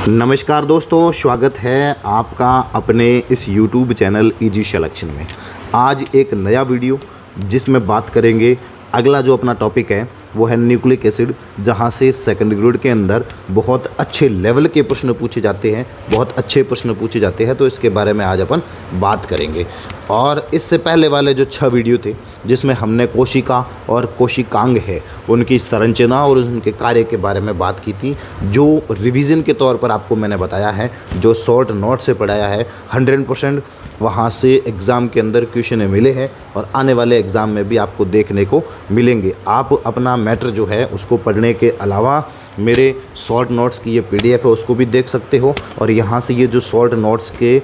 नमस्कार दोस्तों, स्वागत है आपका अपने इस YouTube चैनल इजी सिलेक्शन में। आज एक नया वीडियो जिसमें बात करेंगे। अगला जो अपना टॉपिक है वो है न्यूक्लिक एसिड, जहां से सेकंड ग्रेड के अंदर बहुत अच्छे लेवल के प्रश्न पूछे जाते हैं, बहुत अच्छे प्रश्न पूछे जाते हैं। तो इसके बारे में आज अपन बात करेंगे। और इससे पहले वाले जो 6 वीडियो थे जिसमें हमने कोशिका और कोशिकांग है उनकी संरचना और उनके कार्य के बारे में बात की थी, जो रिवीजन के तौर पर आपको मैंने बताया है, जो शॉर्ट नोट से पढ़ाया है। 100% वहाँ से एग्ज़ाम के अंदर क्वेश्चन मिले हैं और आने वाले एग्ज़ाम में भी आपको देखने को मिलेंगे। आप अपना मैटर जो है उसको पढ़ने के अलावा मेरे शॉर्ट नोट्स की ये PDF है उसको भी देख सकते हो। और यहाँ से ये जो शॉर्ट नोट्स के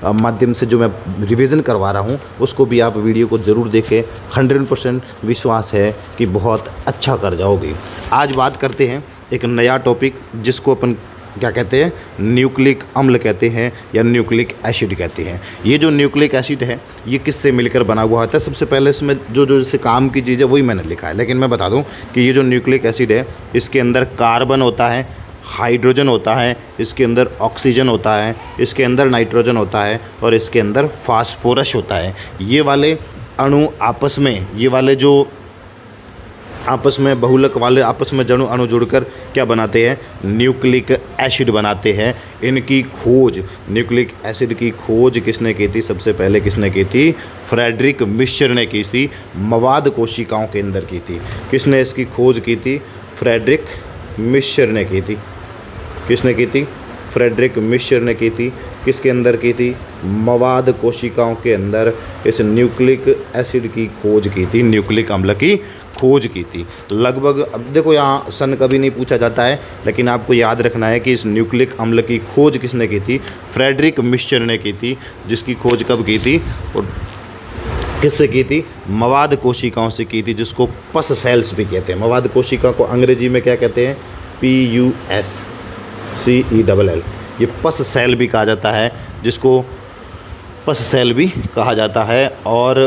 माध्यम से जो मैं रिवीजन करवा रहा हूँ उसको भी आप वीडियो को ज़रूर देखें। 100% विश्वास है कि बहुत अच्छा कर जाओगे। आज बात करते हैं एक नया टॉपिक जिसको अपन क्या कहते हैं, न्यूक्लिक अम्ल कहते हैं या न्यूक्लिक एसिड कहते हैं। ये जो न्यूक्लिक एसिड है ये किससे मिलकर बना हुआ होता है? सबसे पहले इसमें जो जैसे काम की चीज़ है वही मैंने लिखा है, लेकिन मैं बता दूं कि ये जो न्यूक्लिक एसिड है इसके अंदर कार्बन होता है, हाइड्रोजन होता है, इसके अंदर ऑक्सीजन होता है, इसके अंदर नाइट्रोजन होता है और इसके अंदर फास्फोरस होता है। ये वाले अणु आपस में, ये वाले जो आपस में बहुलक वाले आपस में जणु अणु जुड़कर क्या बनाते हैं? न्यूक्लिक एसिड बनाते हैं। इनकी खोज, न्यूक्लिक एसिड की खोज किसने की थी? सबसे पहले किसने की थी? फ्रेडरिक मिश्र ने की थी। मवाद कोशिकाओं के अंदर की थी। किसने इसकी खोज की थी? फ्रेडरिक मिश्र ने की थी। किसने की थी? फ्रेडरिक मिश्र ने की थी। किसके अंदर की थी? मवाद कोशिकाओं के अंदर इस न्यूक्लिक एसिड की खोज की थी, न्यूक्लिक अम्ल की खोज की थी। लगभग, अब देखो यहाँ सन कभी नहीं पूछा जाता है, लेकिन आपको याद रखना है कि इस न्यूक्लिक अम्ल की खोज किसने की थी? फ्रेडरिक मिश्र ने की थी। जिसकी खोज कब की थी और किससे की थी? मवाद कोशिकाओं से की थी, जिसको पस सेल्स भी कहते हैं। मवाद कोशिका को अंग्रेजी में क्या कहते हैं? PUSCELL। ये पस सेल भी कहा जाता है, जिसको पस सेल भी कहा जाता है। और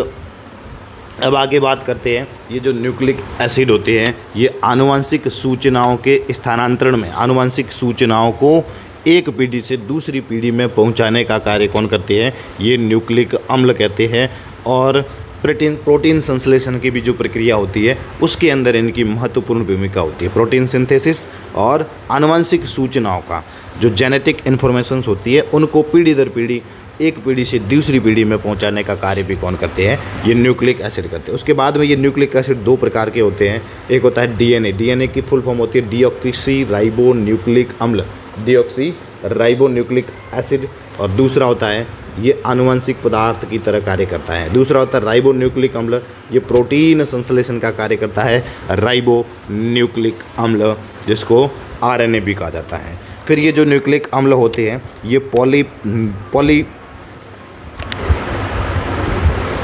अब आगे बात करते हैं। ये जो न्यूक्लिक एसिड होते हैं ये आनुवंशिक सूचनाओं के स्थानांतरण में, आनुवंशिक सूचनाओं को एक पीढ़ी से दूसरी पीढ़ी में पहुंचाने का कार्य कौन करते हैं? ये न्यूक्लिक अम्ल कहते हैं। और प्रोटीन संश्लेषण की भी जो प्रक्रिया होती है उसके अंदर इनकी महत्वपूर्ण भूमिका होती है। प्रोटीन सिंथेसिस और आनुवंशिक सूचनाओं का जो जेनेटिक इन्फॉर्मेशंस होती है उनको पीढ़ी दर पीढ़ी, एक पीढ़ी से दूसरी पीढ़ी में पहुंचाने का कार्य भी कौन करते हैं? ये न्यूक्लिक एसिड करते हैं। उसके बाद में ये न्यूक्लिक एसिड 2 प्रकार के होते हैं। एक होता है DNA। DNA की फुल फॉर्म होती है डीऑक्सी राइबो न्यूक्लिक अम्ल, डीऑक्सी राइबो न्यूक्लिक एसिड। और दूसरा होता है ये आनुवंशिक पदार्थ की तरह कार्य करता है। दूसरा होता है राइबो न्यूक्लिक अम्ल, ये प्रोटीन संश्लेषण का कार्य करता है। राइबो न्यूक्लिक अम्ल जिसको RNA भी कहा जाता है। फिर ये जो न्यूक्लिक अम्ल होते हैं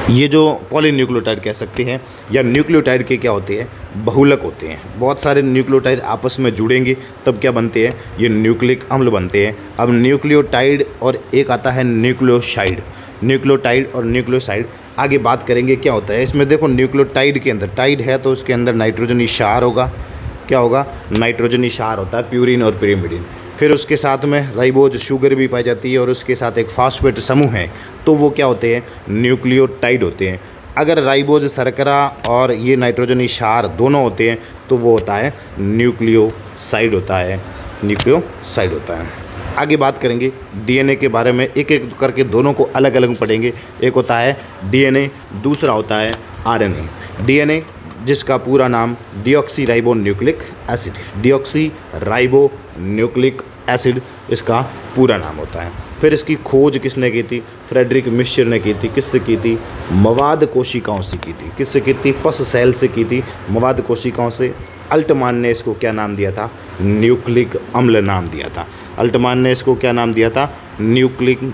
ये जो पॉलीन्यूक्लियोटाइड कह सकते हैं या न्यूक्लियोटाइड के क्या होते हैं? बहुलक होते हैं। बहुत सारे न्यूक्लियोटाइड आपस में जुड़ेंगे तब क्या बनते हैं? ये न्यूक्लिक अम्ल बनते हैं। अब न्यूक्लियोटाइड और एक आता है न्यूक्लियोसाइड। न्यूक्लियोटाइड और न्यूक्लियोसाइड आगे बात करेंगे क्या होता है। इसमें देखो न्यूक्लियोटाइड के अंदर टाइड है तो उसके अंदर नाइट्रोजन क्षार होगा। क्या होगा? नाइट्रोजन क्षार होता है, प्यूरिन और पिरिमिडिन। फिर उसके साथ में राइबोज शुगर भी पाई जाती है और उसके साथ एक फास्फेट समूह है, तो वो क्या होते हैं? न्यूक्लियोटाइड होते हैं। अगर राइबोज शर्करा और ये नाइट्रोजन क्षार दोनों होते हैं तो वो होता है न्यूक्लियोसाइड होता है, न्यूक्लियोसाइड होता है। आगे बात करेंगे DNA के बारे में, एक एक करके दोनों को अलग अलग पढ़ेंगे। एक होता है DNA, दूसरा होता है RNA। DNA जिसका पूरा नाम deoxy ribo nucleic acid, deoxy ribo nucleic acid इसका पूरा नाम होता है। फिर इसकी खोज किसने की थी? फ्रेडरिक मिश्र ने की थी। किससे की थी? मवाद कोशिकाओं से की थी। किससे की थी? पस सेल से की थी, मवाद कोशिकाओं से। अल्टमान ने इसको क्या नाम दिया था? न्यूक्लिक अम्ल नाम दिया था। अल्टमान ने इसको क्या नाम दिया था? न्यूक्लिन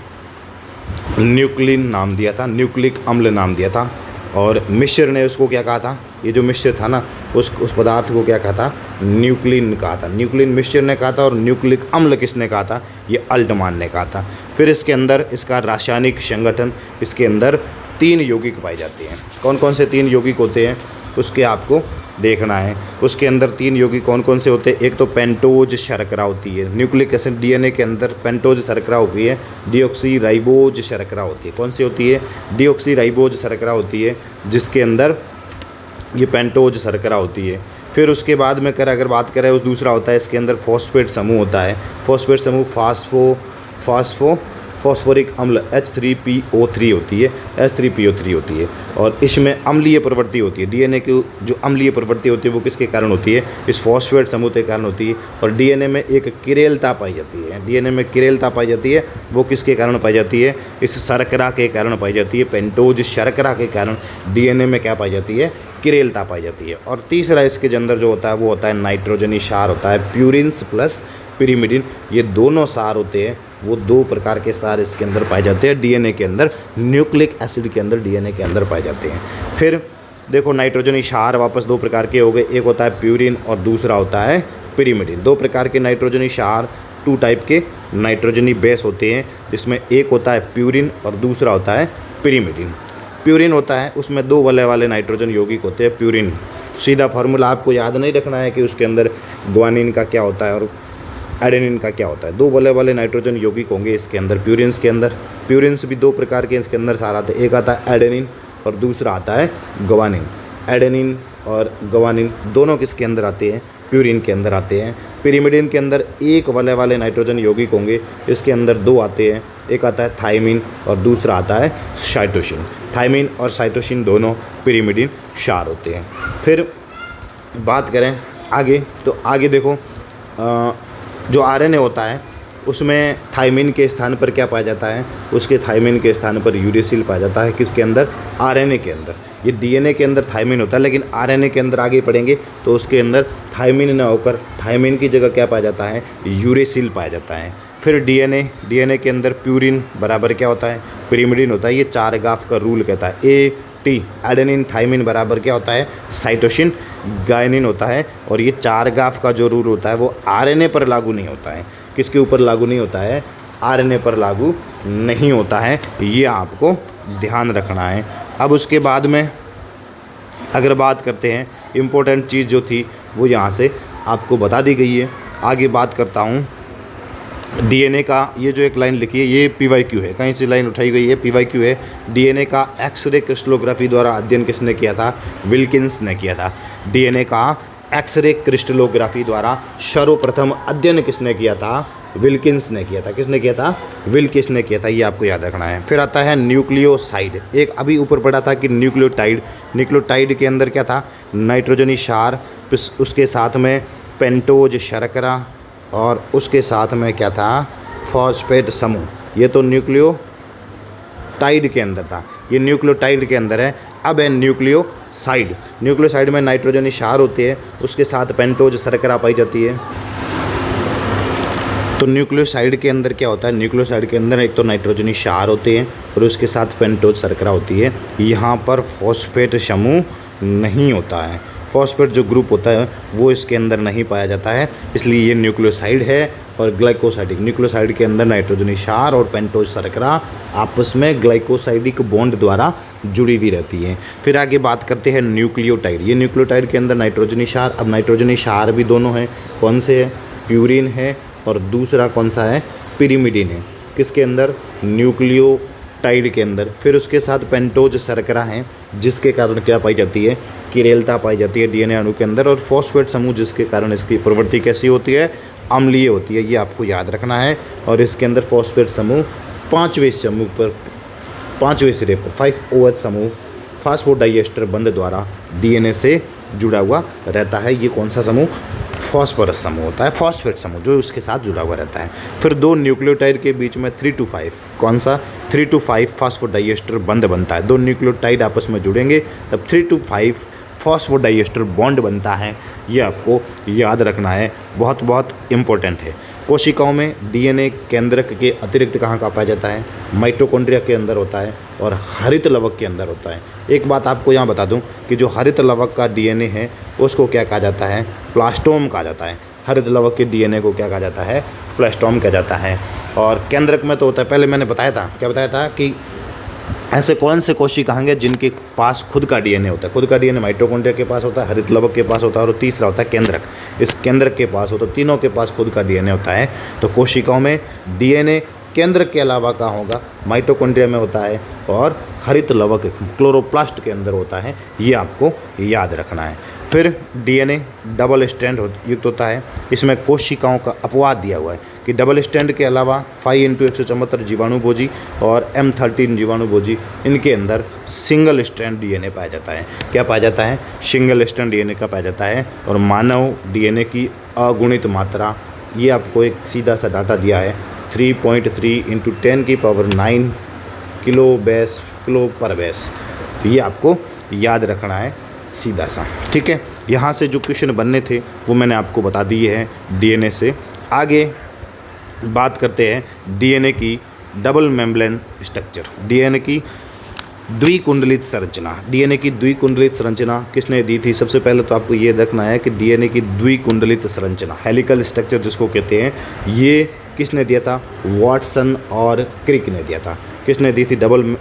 नाम दिया था, न्यूक्लिक अम्ल नाम दिया था। और मिश्र ने उसको क्या कहा था? ये जो मिश्र था ना उस पदार्थ को क्या कहा था? न्यूक्लिन कहा था। न्यूक्लिन मिश्र ने कहा था और न्यूक्लिक अम्ल किसने कहा था? ये अल्टमान ने कहा था। फिर इसके अंदर इसका रासायनिक संगठन, इसके अंदर 3 यौगिक पाए जाते हैं। कौन कौन से 3 यौगिक होते हैं उसके आपको देखना है। उसके अंदर 3 यौगिक कौन कौन से होते हैं? एक तो पेंटोज शर्करा होती है, न्यूक्लिक एसिड डीएनए के अंदर पेंटोज शर्करा होती है, डीऑक्सीराइबोज शर्करा होती है। कौन सी होती है? डीऑक्सीराइबोज शर्करा होती है, जिसके अंदर ये पेंटोज शर्करा होती है। फिर उसके बाद में अगर बात करें, उस दूसरा होता है इसके अंदर फॉस्फेट समूह होता है। फॉस्फेट समूह फॉस्फोरिक अम्ल H3PO3 होती है, H3PO3 होती है। और इसमें अम्लीय प्रवृत्ति होती है। डीएनए की जो अम्लीय प्रवृत्ति होती है वो किसके कारण होती है? इस फॉस्फेट समूह के कारण होती है। और डीएनए में एक किरेलता पाई जाती है। डीएनए में किरेलता पाई जाती है, वो किसके कारण पाई जाती है? इस शर्करा के कारण पाई जाती है। पेंटोज शर्करा के कारण डीएनए में क्या पाई जाती है? किरेलता पाई जाती है। और तीसरा इसके अंदर जो होता है वो होता है नाइट्रोजनी क्षार होता है, प्यूरिन्स प्लस पिरिमिडिन। ये दोनों क्षार होते हैं, वो 2 प्रकार के क्षार इसके अंदर पाए जाते हैं डीएनए के अंदर, न्यूक्लिक एसिड के अंदर डीएनए के अंदर पाए जाते हैं। फिर देखो नाइट्रोजनी क्षार वापस 2 प्रकार के हो गए, एक होता है प्यूरिन और दूसरा होता है पिरिमिडिन। 2 प्रकार के नाइट्रोजनी क्षार, 2 टाइप के नाइट्रोजनी बेस होते हैं, जिसमें एक होता है प्यूरिन और दूसरा होता है पिरिमिडिन। प्यूरिन होता है, उसमें 2 वलय वाले नाइट्रोजन यौगिक होते हैं। प्यूरिन सीधा फार्मूला आपको याद नहीं रखना है कि उसके अंदर ग्वानिन का क्या होता है और एडेनिन का क्या होता है। 2 वलय वाले नाइट्रोजन यौगिक होंगे इसके अंदर प्यूरिन्स के अंदर। प्यूरिन्स भी 2 प्रकार के इसके अंदर सारा आते हैं, एक आता है एडेनिन और दूसरा आता है ग्वानिन। एडेनिन और ग्वानिन दोनों किसके अंदर आते हैं? प्यूरिन के अंदर आते हैं। पिरिमिडिन के अंदर 1 वलय वाले नाइट्रोजन यौगिक होंगे, इसके अंदर 2 आते हैं, एक आता है थायमिन और दूसरा आता है साइटोसिन। थायमिन और साइटोसिन दोनों पिरिमिडिन क्षार होते हैं। फिर बात करें आगे, तो आगे देखो जो आरएनए होता है उसमें थायमिन के स्थान पर क्या पाया जाता है? उसके थायमिन के स्थान पर यूरेसिल पाया जाता है। किसके अंदर? आरएनए के अंदर। ये डीएनए के अंदर थायमिन होता है, लेकिन आरएनए के अंदर आगे पढ़ेंगे तो उसके अंदर थायमिन न होकर थायमिन की जगह क्या पाया जाता है? यूरेसिल पाया जाता है। फिर डीएनए के अंदर प्यूरिन बराबर क्या होता है? पिरिमिडिन होता है। ये 4 गाफ का रूल कहता है। AT एडेनिन थायमिन बराबर क्या होता है? साइटोसिन गायनिन होता है। और ये 4 गाफ का जो रूल होता है वो आरएनए पर लागू नहीं होता है। किसके ऊपर लागू नहीं होता है? आरएनए पर लागू नहीं होता है। ये आपको ध्यान रखना है। अब उसके बाद में अगर बात करते हैं, इम्पोर्टेंट चीज़ जो थी वो यहाँ से आपको बता दी गई है। आगे बात करता हूँ डीएनए का। ये जो एक लाइन लिखी है ये PYQ है, कहीं से लाइन उठाई गई है, PYQ है। डीएनए का एक्सरे क्रिस्टलोग्राफी द्वारा अध्ययन किसने किया था? विल्किंस ने किया था। डीएनए का एक्सरे क्रिस्टलोग्राफी द्वारा सर्वप्रथम अध्ययन किसने किया था? विल्किंस ने किया था। किसने किया था? विल्किंस ने किया था। ये आपको याद रखना है। फिर आता है न्यूक्लियोसाइड। एक अभी ऊपर पढ़ा था कि न्यूक्लियोटाइड के अंदर क्या था? नाइट्रोजनी क्षार, उसके साथ में पेंटोज शर्करा और उसके साथ में क्या था? फॉस्फेट समूह। ये तो न्यूक्लियोटाइड के अंदर था, ये न्यूक्लियोटाइड के अंदर है। अब है न्यूक्लियोसाइड में नाइट्रोजनी क्षार होते हैं, उसके साथ पेंटोज शर्करा पाई जाती है। तो न्यूक्लियोसाइड के अंदर क्या होता है? न्यूक्लियोसाइड के अंदर एक तो नाइट्रोजनी क्षार होते हैं और उसके साथ पेंटोज शर्करा होती है। यहाँ पर फॉस्फेट समूह नहीं होता है। फॉस्फेट जो ग्रुप होता है वो इसके अंदर नहीं पाया जाता है, इसलिए ये न्यूक्लियोसाइड है। और ग्लाइकोसाइडिक, न्यूक्लियोसाइड के अंदर नाइट्रोजनी क्षार और पेंटोज शर्करा आपस में ग्लाइकोसाइडिक बॉन्ड द्वारा जुड़ी हुई रहती हैं। फिर आगे बात करते हैं न्यूक्लियोटाइड। ये न्यूक्लियोटाइड के अंदर नाइट्रोजनी क्षार, अब नाइट्रोजनी क्षार भी दोनों हैं। कौन से है? प्यूरिन है और दूसरा कौन सा है? पिरिमिडिन है। किसके अंदर? न्यूक्लियोटाइड के अंदर। फिर उसके साथ पेंटोज शर्करा हैं, जिसके कारण क्या पाई जाती है? किरेलता पाई जाती है डीएनए अणु के अंदर। और फॉस्फेट समूह, जिसके कारण इसकी प्रवृत्ति कैसी होती है? अम्लीय होती है। ये आपको याद रखना है। और इसके अंदर फॉस्फेट समूह 5वें सिरे पर 5OH समूह फास्फोडाइएस्टर बंध द्वारा डीएनए से जुड़ा हुआ रहता है। ये कौन सा समूह? फॉस्फोरस समूह होता है, फॉस्फेट समूह जो उसके साथ जुड़ा हुआ रहता है। फिर 2 न्यूक्लियोटाइड के बीच में 3 to 5 कौन सा? 3 to 5 फास्फोडाइएस्टर बंध बनता है। 2 न्यूक्लियोटाइड आपस में जुड़ेंगे तब 3 to 5 फॉस्फोडाइएस्टर बॉन्ड बनता है। ये आपको याद रखना है, बहुत बहुत इम्पोर्टेंट है। कोशिकाओं में डीएनए केंद्रक के अतिरिक्त कहाँ का पाया जाता है? माइटोकॉन्ड्रिया के अंदर होता है और हरित लवक के अंदर होता है। एक बात आपको यहाँ बता दूँ कि जो हरित लवक का डीएनए है उसको क्या कहा जाता है? प्लास्टोम कहा जाता है। हरित लवक के डीएनए को क्या कहा जाता है? प्लास्टोम कहा जाता है। और केंद्रक में तो होता है, पहले मैंने बताया था, क्या बताया था कि ऐसे कौन से कोशिकाएं हैं जिनके पास खुद का डीएनए होता है? खुद का डीएनए माइटोकॉन्ड्रिया के पास होता है, हरित लवक के पास होता है और तीसरा होता है केंद्रक। इस केंद्रक के पास होता है, तीनों के पास खुद का डीएनए होता है। तो कोशिकाओं में डीएनए केंद्रक के अलावा कहाँ होगा? माइटोकॉन्ड्रिया में होता है और हरित लवक क्लोरोप्लास्ट के अंदर होता है। ये आपको याद रखना है। फिर डीएनए डबल स्ट्रैंड युक्त होता है। इसमें कोशिकाओं का अपवाद दिया हुआ है कि डबल स्ट्रैंड के अलावा 5x174 जीवाणुभोजी और M13 जीवाणुभोजी, इनके अंदर सिंगल स्ट्रैंड डीएनए पाया जाता है। क्या पाया जाता है? सिंगल स्ट्रैंड डीएनए का पाया जाता है। और मानव डीएनए की अगुणित मात्रा, ये आपको एक सीधा सा डाटा दिया है, 3.3 × 10⁹ किलो पर बेस। ये आपको याद रखना है सीधा सा, ठीक है। यहाँ से जो क्वेश्चन बनने थे वो मैंने आपको बता दिए हैं डीएनए से। आगे बात करते हैं डीएनए की डबल मेम्ब्रेन स्ट्रक्चर, डीएनए की द्विकुंडलित संरचना। डीएनए की द्विकुंडलित संरचना किसने दी थी? सबसे पहले तो आपको ये रखना है कि डीएनए की द्विकुंडलित संरचना, हेलिकल स्ट्रक्चर जिसको कहते हैं, ये किसने दिया था? वाटसन और क्रिक ने दिया था। किसने दी थी डबल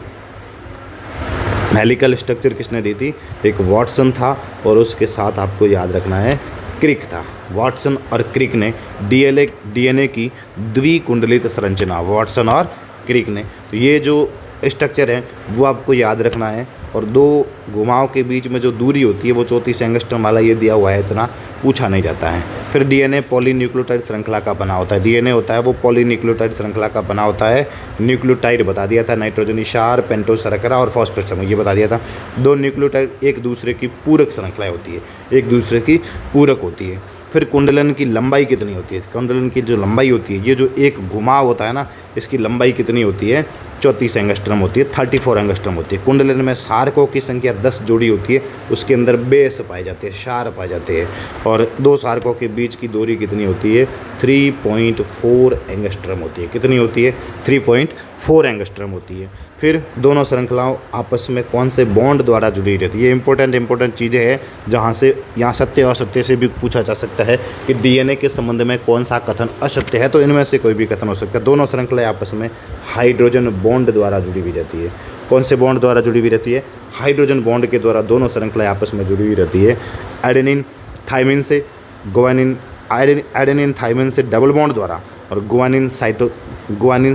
हेलिकल स्ट्रक्चर? किसने दी थी? एक वाटसन था और उसके साथ आपको याद रखना है क्रिक था। वाटसन और क्रिक ने डीएनए की द्विकुंडलित संरचना, वाटसन और क्रिक ने। तो ये जो स्ट्रक्चर है वो आपको याद रखना है। और दो घुमाव के बीच में जो दूरी होती है वो 34 एंगस्ट्रम वाला ये दिया हुआ है, इतना पूछा नहीं जाता है। फिर डीएनए पॉलीन्यूक्लियोटाइड श्रृंखला का बना होता है। डीएनए होता है वो पॉलीन्यूक्लियोटाइड श्रृंखला का बना होता है। न्यूक्लियोटाइड बता दिया था, नाइट्रोजन क्षार, पेंटोज शर्करा और फॉस्फेट समूह, ये बता दिया था। दो न्यूक्लियोटाइड एक दूसरे की पूरक श्रृंखलाएँ होती है, एक दूसरे की पूरक होती है। फिर कुंडलन की लंबाई कितनी होती है? कुंडलन की जो लंबाई होती है, ये जो एक घुमाव होता है ना, इसकी लंबाई कितनी होती है? 34 एंगस्ट्रम होती है, 34 एंगस्ट्रम होती है। कुंडलन में क्षारकों की संख्या 10 जोड़ी होती है, उसके अंदर बेस पाए जाते हैं, क्षार पाए जाते हैं। और दो क्षारकों के बीच की दूरी कितनी होती है? 3.4 एंगस्ट्रम होती है। कितनी होती है? 3.4 एंगस्ट्रम होती है। फिर दोनों श्रृंखलाओं आपस में कौन से बॉन्ड द्वारा जुड़ी रहती है? ये इंपॉर्टेंट चीज़ें हैं जहाँ से यहाँ सत्य और असत्य से भी पूछा जा सकता है कि डीएनए के संबंध में कौन सा कथन असत्य है, तो इनमें से कोई भी कथन हो सकता है। दोनों श्रृंखलाएं आपस में हाइड्रोजन बॉन्ड द्वारा जुड़ी हुई रहती है। कौन से बॉन्ड द्वारा जुड़ी हुई रहती है? हाइड्रोजन बॉन्ड के द्वारा दोनों श्रृंखलाएं आपस में जुड़ी हुई रहती है। एडेनिन थाइमिन से गुआनिन, एडेनिन थाइमिन से डबल बॉन्ड द्वारा, और गुआनिन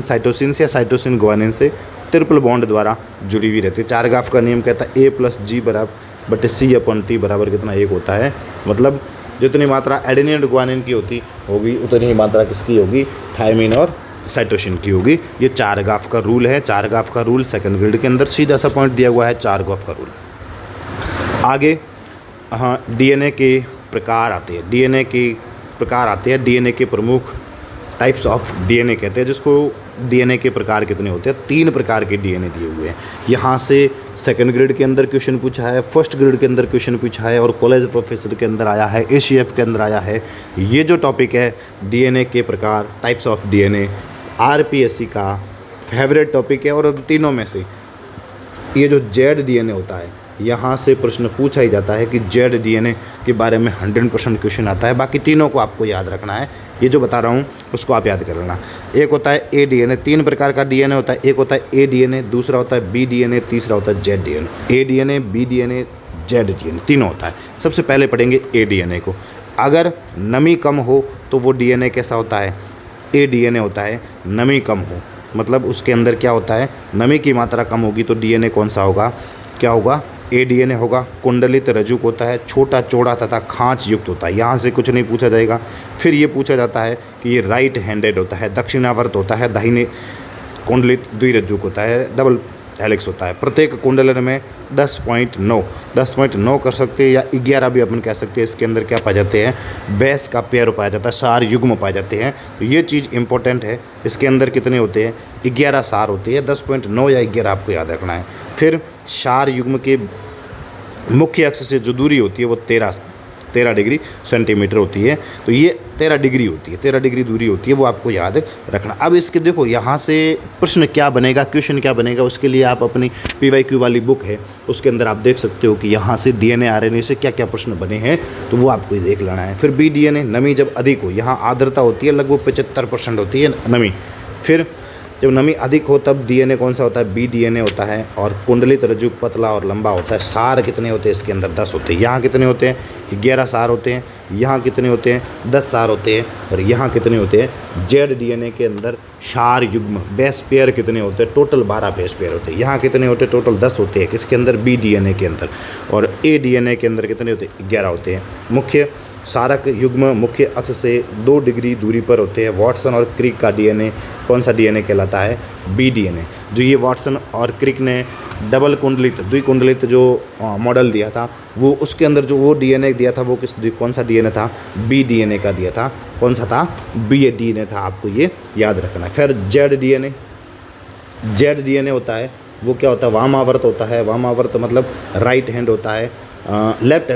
साइटोसिन से या साइटोसिन गुआनिन से ट्रिपल बॉन्ड द्वारा जुड़ी हुई रहती है। चारगाफ का नियम कहता है A+G बराबर C/T बराबर कितना? 1 होता है। मतलब जितनी मात्रा एडेनिन और गुआनिन की होगी उतनी ही मात्रा किसकी होगी? थायमिन और साइटोसिन की होगी। ये चारगाफ का रूल है। चारगाफ का रूल सेकंड ग्रेड के अंदर सीधा सा पॉइंट दिया हुआ है, चारगाफ का रूल। आगे हाँ, डीएनए के प्रकार आते हैं। डीएनए के प्रमुख टाइप्स ऑफ डीएनए कहते हैं, जिसको डीएनए के प्रकार कितने होते हैं? 3 प्रकार के डीएनए दिए हुए हैं। यहाँ से सेकंड ग्रेड के अंदर क्वेश्चन पूछा है, फर्स्ट ग्रेड के अंदर क्वेश्चन पूछा है, और कॉलेज प्रोफेसर के अंदर आया है, एसीएफ के अंदर आया है। ये जो टॉपिक है डीएनए के प्रकार, टाइप्स ऑफ डीएनए, आरपीएससी का फेवरेट टॉपिक है। और तीनों में से ये जो जेड डीएनए होता है, यहाँ से प्रश्न पूछा ही जाता है कि जेड डीएनए के बारे में 100% क्वेश्चन आता है। बाकी तीनों को आपको याद रखना है, ये जो बता रहा हूँ उसको आप याद कर लेना। एक होता है ए डीएनए, 3 प्रकार का डीएनए होता है। एक होता है ए डीएनए, दूसरा होता है बी डीएनए, तीसरा होता है Z DNA. A DNA, B DNA, Z DNA तीनों होता है। सबसे पहले पढ़ेंगे ए डीएनए को। अगर नमी कम हो तो वो डीएनए कैसा होता है? ए डीएनए होता है नमी कम हो, मतलब उसके अंदर क्या होता है? नमी की मात्रा कम होगी तो डीएनए कौन सा होगा? क्या होगा? ए डीएनए होगा। कुंडलित रज्जुक होता है, छोटा चौड़ा तथा खांच युक्त होता है। यहाँ से कुछ नहीं पूछा जाएगा। फिर ये पूछा जाता है कि ये राइट हैंडेड होता है, दक्षिणावर्त होता है, दाहिने कुंडलित द्विरज्जुक होता है, डबल हेलिक्स होता है। प्रत्येक कुंडलन में 10.9 कर सकते हैं या 11 भी अपन कह सकते हैं। इसके अंदर क्या पाए जाते हैं? बेस का पेयर पाया जाता है, सार युग्म पाए जाते हैं। तो ये चीज़ इंपॉर्टेंट है। इसके अंदर कितने होते हैं? 11 सार होते हैं। 10.9 या 11 आपको याद रखना है। फिर सार युग्म के मुख्य अक्ष से जो दूरी होती है वो 13 डिग्री सेंटीमीटर होती है। तो ये 13 डिग्री होती है, 13 डिग्री दूरी होती है, वो आपको याद रखना। अब इसके देखो यहाँ से प्रश्न क्या बनेगा, क्वेश्चन क्या बनेगा, उसके लिए आप अपनी PYQ वाली बुक है उसके अंदर आप देख सकते हो कि यहाँ से DNA RNA से क्या क्या प्रश्न बने हैं, तो वो आपको ही देख लेना है। फिर बी डीएनए, नमी जब अधिक हो, यहाँ आर्द्रता होती है लगभग 75% होती है नमी। फिर जब नमी अधिक हो तब डीएनए कौन सा होता है, बी डीएनए होता है। और कुंडलित रज्जु पतला और लंबा होता है। सार कितने होते हैं इसके अंदर, 10 होते हैं। यहाँ कितने होते हैं, 11 सार होते हैं। यहाँ कितने होते हैं, 10 सार होते हैं। और यहाँ कितने होते हैं, जेड डीएनए के अंदर सार युग्म बेस पेयर कितने होते हैं, टोटल 12 बेस पेयर होते हैं। यहाँ कितने होते हैं, टोटल 10 होते हैं किसके अंदर, बी डीएनए के अंदर। और ए डीएनए के अंदर कितने होते हैं, 11 होते हैं। मुख्य सारक युग्म मुख्य अक्ष से 2 डिग्री दूरी पर होते हैं। वॉटसन और क्रिक का डीएनए कौन सा डीएनए कहलाता है, बी डीएनए। जो ये वॉटसन और क्रिक ने डबल कुंडलित द्विकुंडलित जो मॉडल दिया था, वो उसके अंदर जो वो डीएनए दिया था वो कौन सा डीएनए था, बी डीएनए का दिया था। कौन सा था, बी डीएनए था। आपको ये याद रखना है। फिर जेड डीएनए होता है, वो क्या होता है, वामावर्त होता है। वामावर्त मतलब राइट हैंड होता है, लेफ्ट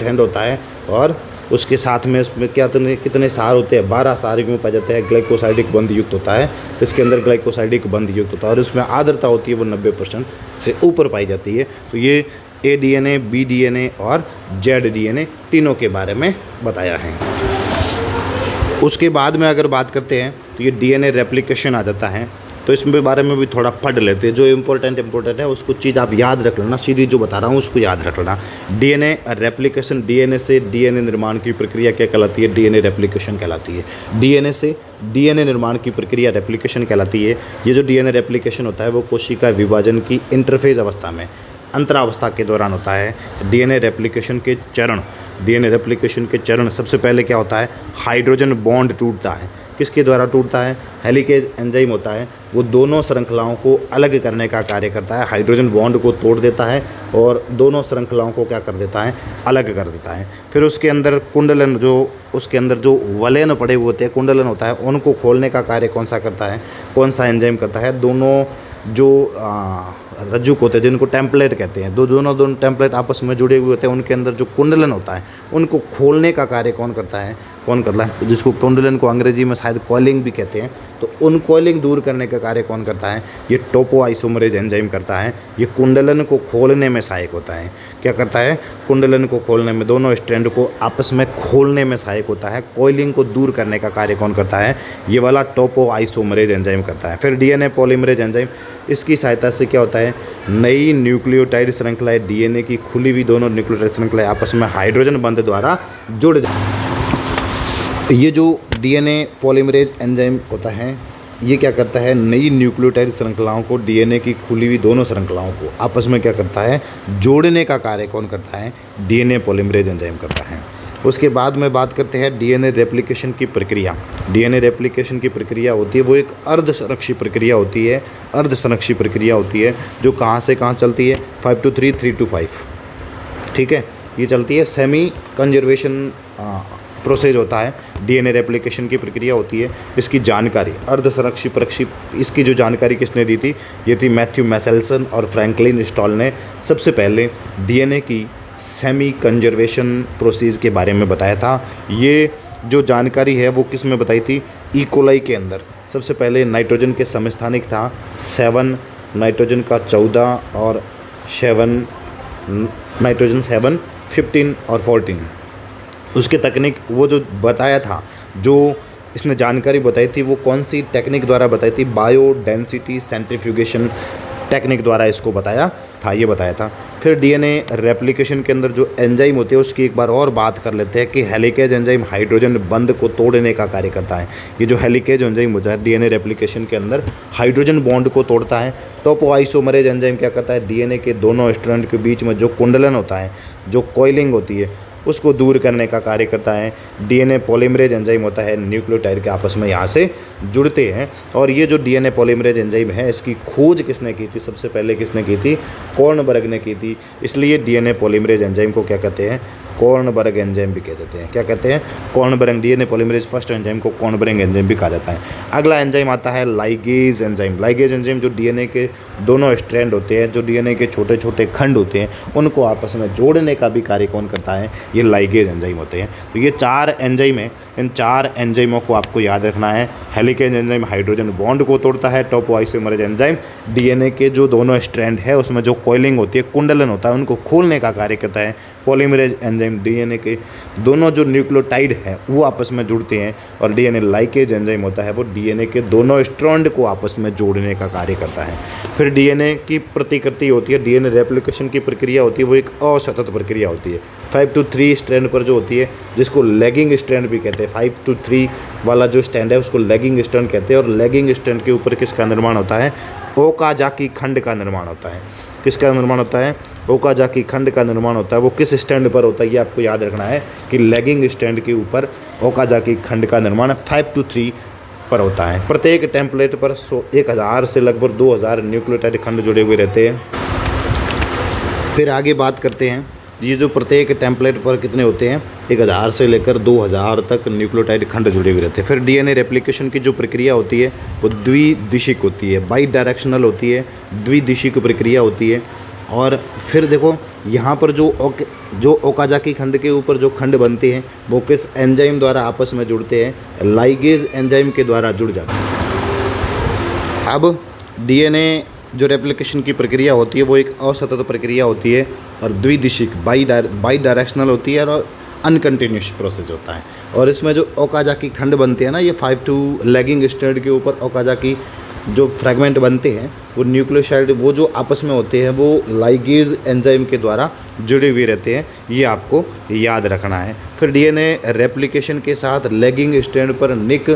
हैंड होता है। और उसके साथ में उसमें क्या कितने सार होते हैं, 12 सार में पाया जाता है। ग्लाइकोसाइडिक बंध युक्त होता है, तो इसके अंदर ग्लाइकोसाइडिक बंध युक्त होता है। और उसमें आर्द्रता होती है वो 90% से ऊपर पाई जाती है। तो ये ए डीएनए, बी डीएनए और जेड डीएनए तीनों के बारे में बताया है। उसके बाद में अगर बात करते हैं तो ये डीएनए रेप्लिकेशन आ जाता है। तो इसमें बारे में भी थोड़ा पढ़ लेते हैं। जो इम्पोर्टेंट है उसको चीज़ आप याद रख लेना, सीधी जो बता रहा हूँ उसको याद रख लेना। डीएनए रेप्लिकेशन, डीएनए से डीएनए निर्माण की प्रक्रिया क्या कहलाती है, डीएनए रेप्लिकेशन कहलाती है। डीएनए से डीएनए निर्माण की प्रक्रिया रेप्लिकेशन कहलाती है। ये जो डीएनए रेप्लिकेशन होता है वो कोशिका विभाजन की इंटरफेज अवस्था में, अंतरावस्था के दौरान होता है। डीएनए रेप्लिकेशन के चरण सबसे पहले क्या होता है, हाइड्रोजन बॉन्ड टूटता है। किसके द्वारा टूटता है, हेलिकेज एंजाइम होता है, वो दोनों श्रृंखलाओं को अलग करने का कार्य करता है। हाइड्रोजन बॉन्ड को तोड़ देता है और दोनों श्रृंखलाओं को क्या कर देता है, अलग कर देता है। फिर उसके अंदर कुंडलन, उसके अंदर जो वलयन पड़े हुए होते हैं, कुंडलन होता है, उनको खोलने का कार्य कौन सा करता है, कौन सा एंजाइम करता है। दोनों जो रज्जु होते हैं जिनको टेम्पलेट कहते हैं, दोनों टेम्पलेट आपस में जुड़े हुए होते हैं, उनके अंदर जो कुंडलन होता है उनको खोलने का कार्य कौन करता है, जिसको कुंडलन को अंग्रेजी में शायद कॉइलिंग भी कहते हैं। तो उन कॉइलिंग दूर करने का कार्य कौन करता है, ये टोपोआइसोमरेज एंजाइम करता है। ये कुंडलन को खोलने में सहायक होता है। क्या करता है, कुंडलन को खोलने में, दोनों स्ट्रैंड को आपस में खोलने में सहायक होता है। कॉइलिंग को दूर करने का कार्य कौन करता है, ये वाला टोपोआइसोमरेज एंजाइम करता है। फिर डीएनए पॉलीमरेज एंजाइम, इसकी सहायता से क्या होता है, नई न्यूक्लियोटाइड श्रृंखलाएं, डीएनए की खुली हुई दोनों न्यूक्लियोटाइड श्रृंखलाएं आपस में हाइड्रोजन बंध द्वारा जुड़ जाती। ये जो डीएनए पॉलीमरेज एंजाइम होता है, ये क्या करता है, नई न्यूक्लियोटाइड श्रृंखलाओं को, डीएनए की खुली हुई दोनों श्रृंखलाओं को आपस में क्या करता है, जोड़ने का कार्य कौन करता है, डीएनए पॉलीमरेज एंजाइम करता है। उसके बाद में बात करते हैं डीएनए रेप्लिकेशन की प्रक्रिया। डीएनए रेप्लिकेशन की प्रक्रिया होती है वो एक अर्धसंरक्षी प्रक्रिया होती है। अर्धसंरक्षी प्रक्रिया होती है जो कहाँ से कहाँ चलती है, 5 to 3, 3 to 5, ठीक है। ये चलती है सेमी कंजर्वेशन प्रोसेस होता है, डीएनए रेप्लिकेशन की प्रक्रिया होती है। इसकी जानकारी अर्धसंरक्षी इसकी जो जानकारी किसने दी थी, ये थी मैथ्यू मैसेल्सन और फ्रैंकलिन स्टॉल ने सबसे पहले डीएनए की सेमी कंजर्वेशन प्रोसेस के बारे में बताया था। ये जो जानकारी है वो किस में बताई थी, इकोलाई के अंदर। सबसे पहले नाइट्रोजन के समस्थानिक था 7, नाइट्रोजन का 14 और 7, नाइट्रोजन 7, 15 और 14। उसके तकनीक वो जो बताया था, जो इसने जानकारी बताई थी, वो कौन सी टेक्निक द्वारा बताई थी, बायो डेंसिटी सेंट्रीफ्यूगेशन टेक्निक द्वारा इसको बताया था, ये बताया था। फिर डीएनए रेप्लिकेशन के अंदर जो एंजाइम होते हैं उसकी एक बार और बात कर लेते हैं कि हेलिकेज एंजाइम हाइड्रोजन बंध को तोड़ने का कार्य करता है। ये जो हेलिकेज एंजाइम होता है डीएनए रेप्लिकेशन के अंदर हाइड्रोजन बॉन्ड को तोड़ता है। टोपोआइसोमरेज एंजाइम क्या करता है, डीएनए के दोनों स्ट्रैंड के बीच में जो कुंडलन होता है, जो कॉइलिंग होती है, उसको दूर करने का कार्य करता है। डीएनए पॉलीमरेज एंजाइम होता है, न्यूक्लियोटाइड के आपस में यहाँ से जुड़ते हैं। और ये जो डीएनए पॉलीमरेज एंजाइम है, इसकी खोज किसने की थी, सबसे पहले किसने की थी, कॉर्नबर्ग ने की थी। इसलिए डीएनए पॉलीमरेज एंजाइम को क्या कहते हैं, कॉर्नबर्ग एंजाइम भी कह देते हैं। क्या कहते हैं, Kornberg. DNA polymerase first enzyme को कॉर्नबर्ग एंजाइम भी कहा जाता है। अगला एंजाइम आता है लाइगेज एंजाइम। लाइगेज एंजाइम जो डीएनए के दोनों स्ट्रैंड होते हैं, जो डीएनए के छोटे छोटे खंड होते हैं, उनको आपस में जोड़ने का भी कार्य कौन करता है, ये लाइगेज एंजाइम होते हैं। तो ये 4 एंजाइम है, इन 4 एंजाइमों को आपको याद रखना है। हेलिकेज एंजाइम हाइड्रोजन बॉन्ड को तोड़ता है। टोपोआइसोमरेज एंजाइम डीएनए के जो दोनों स्ट्रैंड है उसमें जो कॉइलिंग होती है, कुंडलन होता है, उनको खोलने का कार्य करता है। पॉलीमरेज एंजाइम डीएनए के दोनों जो न्यूक्लियोटाइड है वो आपस में जुड़ते हैं, और डीएनए लाइकेज एंजाइम होता है वो डीएनए के दोनों स्ट्रैंड को आपस में जोड़ने का कार्य करता है। फिर डीएनए की प्रतिकृति होती है, डीएनए रेप्लिकेशन की प्रक्रिया होती है, वो एक असतत प्रक्रिया होती है। 5 to 3 स्ट्रैंड पर जो होती है, जिसको लैगिंग स्ट्रैंड भी कहते हैं, 5 to 3 वाला जो स्टैंड है उसको लैगिंग स्ट्रैंड कहते हैं। और लैगिंग स्ट्रैंड के ऊपर किसका निर्माण होता है? ओकाजाकी खंड का निर्माण होता है। किसका निर्माण होता है? ओकाजाकी खंड का निर्माण होता है। वो किस स्टैंड पर होता है ये आपको याद रखना है कि लैगिंग स्टैंड के ऊपर ओकाजाकी खंड का निर्माण 5 to 3 पर होता है। प्रत्येक टेम्पलेट पर 1000 से लगभग 2000 न्यूक्लियोटाइड खंड जुड़े हुए रहते हैं। फिर आगे बात करते हैं, ये जो प्रत्येक टेम्पलेट पर कितने होते हैं? 1000 से लेकर 2000 तक न्यूक्लियोटाइड खंड जुड़े हुए रहते हैं। फिर डीएनए रेप्लिकेशन की जो प्रक्रिया होती है वो द्विदिशिक होती है, बाई डायरेक्शनल होती है, द्विदिशिक प्रक्रिया होती है। और फिर देखो यहाँ पर जो ओकाजाकी खंड के ऊपर जो खंड बनते हैं वो किस एंजाइम द्वारा आपस में जुड़ते हैं? लाइगेज एंजाइम के द्वारा जुड़ जाते हैं। अब डीएनए जो रेप्लिकेशन की प्रक्रिया होती है वो एक असतत प्रक्रिया होती है और द्विदिशिक बाई डायरेक्शनल होती है और अनकंटिन्यूस प्रोसेस होता है। और इसमें जो ओकाजाकी खंड बनते हैं ना, ये 5 to लैगिंग स्ट्रैंड के ऊपर ओकाजाकी जो फ्रैगमेंट बनते हैं वो न्यूक्लियोसाइड वो जो आपस में होते हैं वो लाइगेज एंजाइम के द्वारा जुड़े हुए रहते हैं, ये आपको याद रखना है। फिर डीएनए रेप्लिकेशन के साथ लैगिंग स्ट्रैंड पर निक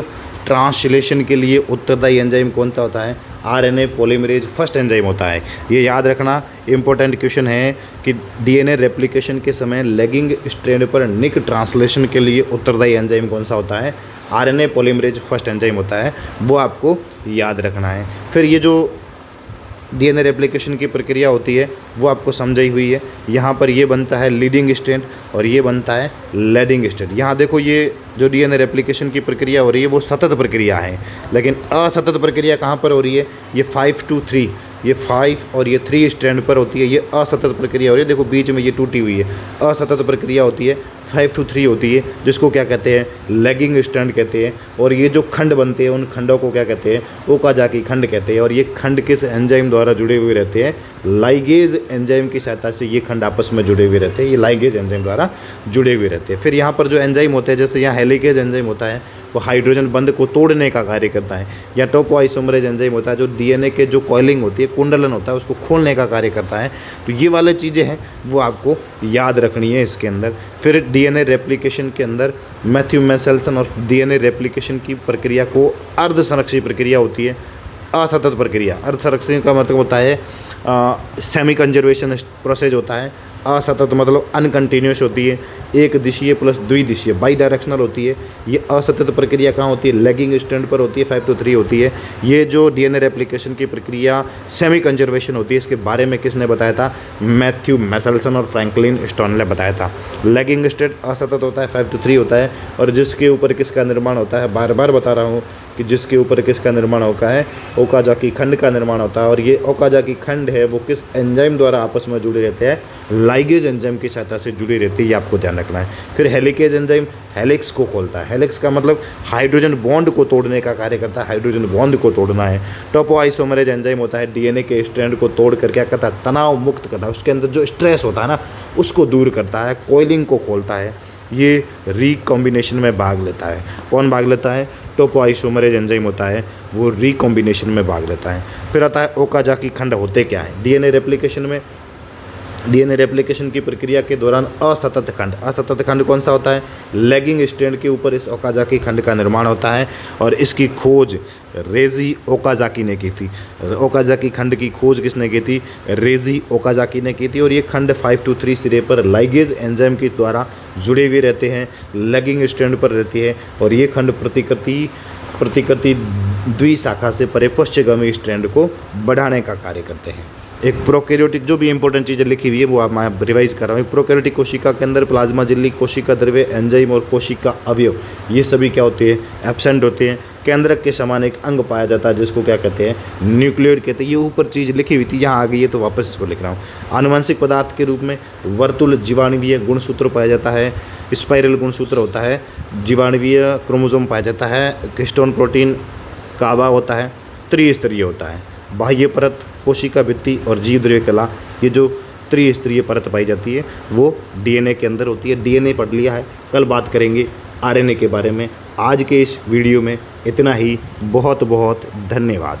ट्रांसलेशन के लिए उत्तरदायी एंजाइम कौन सा होता है? आरएनए पॉलीमरेज फर्स्ट एंजाइम होता है। ये याद रखना, इंपॉर्टेंट क्वेश्चन है कि डीएनए रेप्लिकेशन के समय लैगिंग स्ट्रैंड पर निक ट्रांसलेशन के लिए उत्तरदायी एंजाइम कौन सा होता है? आरएनए पॉलीमरेज फर्स्ट एंजाइम होता है, वो आपको याद रखना है। फिर ये जो डीएनए रेप्लिकेशन की प्रक्रिया होती है वो आपको समझाई हुई है। यहाँ पर ये बनता है लीडिंग स्ट्रैंड और ये बनता है लैगिंग स्ट्रैंड। यहाँ देखो ये जो डीएनए रेप्लिकेशन की प्रक्रिया हो रही है वो सतत प्रक्रिया है, लेकिन असतत प्रक्रिया कहाँ पर हो रही है? ये 5 to 3, ये 5 और ये 3 स्ट्रैंड पर होती है, ये असतत प्रक्रिया हो रही है। देखो बीच में ये टूटी हुई है, असतत प्रक्रिया होती है, 5 to 3 होती है, जिसको क्या कहते हैं? लैगिंग स्ट्रैंड कहते हैं। और ये जो खंड बनते हैं उन खंडों को क्या कहते हैं? ओकाजाकी खंड कहते हैं। और ये खंड किस एंजाइम द्वारा जुड़े हुए रहते हैं? लाइगेज एंजाइम की सहायता से ये खंड आपस में जुड़े हुए रहते हैं, ये लाइगेज एंजाइम द्वारा जुड़े हुए रहते हैं। फिर यहाँ पर जो एंजाइम होते हैं, जैसे यहाँ हेलिकेज एंजाइम होता है वो हाइड्रोजन बंध को तोड़ने का कार्य करता है, या टोपोआइसोमरेज एंजाइम होता है जो डीएनए के जो कॉइलिंग होती है, कुंडलन होता है, उसको खोलने का कार्य करता है। तो ये वाले चीज़ें हैं वो आपको याद रखनी है इसके अंदर। फिर डीएनए रेप्लिकेशन के अंदर मैथ्यू मेसेल्सन और डीएनए रेप्लिकेशन की प्रक्रिया को अर्ध संरक्षी प्रक्रिया होती है, असतत प्रक्रिया। अर्ध संरक्षी का मतलब होता है सेमी कंजर्वेशन प्रोसेस होता है। असतत मतलब अनकंटिन्यूस होती है, एक दिशीय प्लस द्विदिशीय बाई डायरेक्शनल होती है। ये असतत प्रक्रिया कहाँ होती है? लैगिंग स्ट्रैंड पर होती है, 5 to 3 होती है। ये जो डीएनए रेप्लिकेशन की प्रक्रिया सेमी कंजर्वेशन होती है, इसके बारे में किसने बताया था? मैथ्यू मेसेल्सन और फ्रैंकलिन स्टोन ने बताया था। लैगिंग स्ट्रैंड असतत होता है, 5 to 3 होता है, और जिसके ऊपर किसका निर्माण होता है? बार बार बता रहा हूँ कि जिसके ऊपर किसका निर्माण होता है? ओकाजाकी खंड का निर्माण होता है। और ये ओकाजाकी खंड है वो किस एंजाइम द्वारा आपस में जुड़े रहते हैं? लाइगेज एंजाइम की सहायता से जुड़ी रहती है, ये आपको ध्यान रखना है। फिर हेलिकेज एंजाइम हेलिक्स को खोलता है। हेलिक्स का मतलब हाइड्रोजन बॉन्ड को तोड़ने का कार्य करता है, हाइड्रोजन बॉन्ड को तोड़ना है। टोपोआइसोमरेज एंजाइम होता है, डीएनए के स्ट्रैंड को तोड़ कर क्या करता है? तनाव मुक्त करता है, उसके अंदर जो स्ट्रेस होता है ना उसको दूर करता है, कॉइलिंग को खोलता है। ये रिकॉम्बिनेशन में भाग लेता है। कौन भाग लेता है? टोपोआइसोमरेज एंजाइम होता है, वो रिकॉम्बिनेशन में भाग लेता है। फिर आता है ओकाजाकी खंड होते क्या है? डीएनए रेप्लिकेशन में डीएनए रेप्लिकेशन की प्रक्रिया के दौरान असतत खंड कौन सा होता है? लैगिंग स्ट्रैंड के ऊपर इस ओकाजाकी खंड का निर्माण होता है और इसकी खोज रेजी ओकाजाकी ने की थी। ओकाजाकी खंड की खोज किसने की थी? रेजी ओकाजाकी ने की थी। और ये खंड 5 to 3 सिरे पर लाइगेज एंजाइम के द्वारा जुड़े हुए रहते हैं, लैगिंग स्ट्रैंड पर रहती है। और ये खंड प्रतिकृति द्विशाखा से परे पश्चिमगामी स्ट्रैंड को बढ़ाने का कार्य करते हैं। एक प्रोकैरियोटिक जो भी इंपॉर्टेंट चीज़ें लिखी हुई है वो आप मैं रिवाइज कर रहा हूँ। एक प्रोकैरियोटिक कोशिका के अंदर प्लाज्मा झिल्ली, कोशिका द्रव्य, एंजाइम और कोशिका अवयव ये सभी क्या होते हैं? एब्सेंट होते हैं। केंद्रक के समान एक अंग पाया जाता है जिसको क्या कहते हैं? न्यूक्लियोइड कहते हैं। ये ऊपर चीज़ लिखी हुई थी, यहाँ आ गई है तो वापस इसको लिख रहा हूँ। आनुवंशिक पदार्थ के रूप में वर्तुल जीवाणुवीय गुणसूत्र पाया जाता है, स्पाइरल गुणसूत्र होता है, जीवाणुवीय क्रोमोसोम पाया जाता है, हिस्टोन प्रोटीन का अभाव होता है, त्रिस्तरीय होता है। बाह्य परत, कोशिका भित्ति और जीव द्रव्य कला, ये जो त्रिस्तरीय परत पाई जाती है, वो डीएनए के अंदर होती है। डीएनए पढ़ लिया है, कल बात करेंगे आरएनए के बारे में। आज के इस वीडियो में इतना ही। बहुत बहुत धन्यवाद।